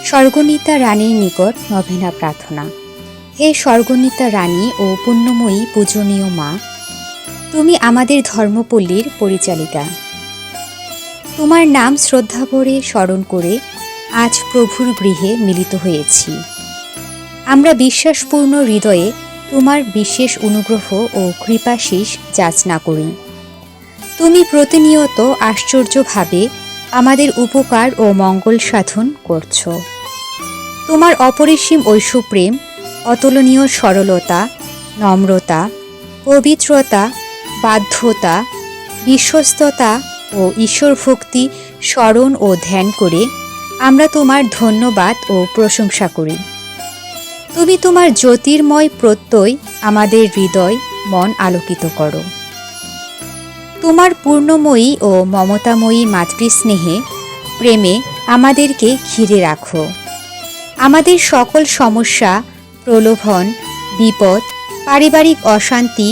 স্বর্গনীতা রানীর নিকট নভেনা প্রার্থনা। হে স্বর্গনীতা রানী ও পুণ্যময়ী পূজনীয় মা, তুমি আমাদের ধর্মপল্লীর পরিচালিকা। তোমার নাম শ্রদ্ধা ভরে স্মরণ করে আজ প্রভুর গৃহে মিলিত হয়েছি। আমরা বিশ্বাসপূর্ণ হৃদয়ে তোমার বিশেষ অনুগ্রহ ও কৃপাশীষ যাচনা করি। তুমি প্রতিনিয়ত আশ্চর্যভাবে আমাদের উপকার ও মঙ্গল সাধন করছ। তোমার অপরিসীম ঐশ্বপ্রেম, অতুলনীয় সরলতা, নম্রতা, পবিত্রতা, বাধ্যতা, বিশ্বস্ততা ও ঈশ্বরভক্তি স্মরণ ও ধ্যান করে আমরা তোমার ধন্যবাদ ও প্রশংসা করি। তুমি তোমার জ্যোতির্ময় প্রত্যয় আমাদের হৃদয় মন আলোকিত করো। তোমার পূর্ণময়ী ও মমতাময়ী মাতৃস্নেহে প্রেমে আমাদেরকে ঘিরে রাখো। আমাদের সকল সমস্যা, প্রলোভন, বিপদ, পারিবারিক অশান্তি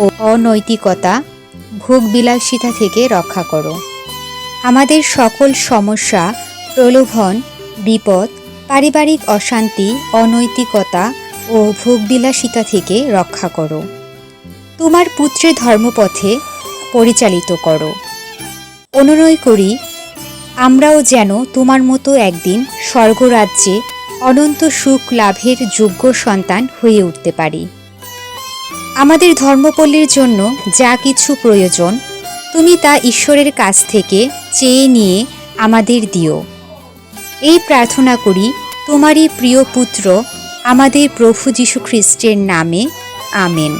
ও অনৈতিকতা, ভোগবিলাসিতা থেকে রক্ষা করো। আমাদের সকল সমস্যা, প্রলোভন, বিপদ, পারিবারিক অশান্তি, অনৈতিকতা ও ভোগবিলাসিতা থেকে রক্ষা করো। তোমার পুত্রের ধর্মপথে পরিচালিত করো। অনুনয় করি, আমরাও যেন তোমার মতো একদিন স্বর্গরাজ্যে অনন্ত সুখ লাভের যোগ্য সন্তান হয়ে উঠতে পারি। আমাদের ধর্মপল্লীর জন্য যা কিছু প্রয়োজন তুমি তা ঈশ্বরের কাছ থেকে চেয়ে নিয়ে আমাদের দিও। এই প্রার্থনা করি তোমারই প্রিয় পুত্র আমাদের প্রভু যীশু খ্রিস্টের নামে, আমেন।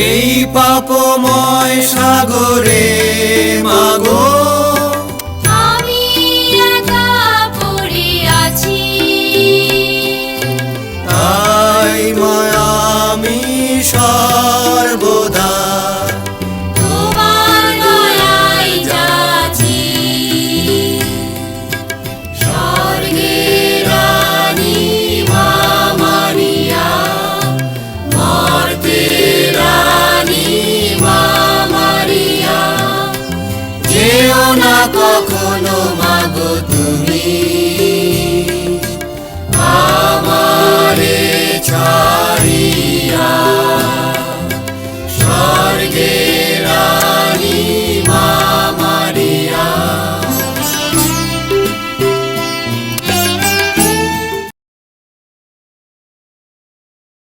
এই পাপময় সাগরে মাগো আমি একা পড়ে আছি, তাই মায়া আমি সর্বদা তোমার দয়ায় যাচ্ছি। স্বর্গের রানী মা মারিয়া, মর্ত্যের রানী মা মারিয়া, যেও না কখনো মাগো তুমি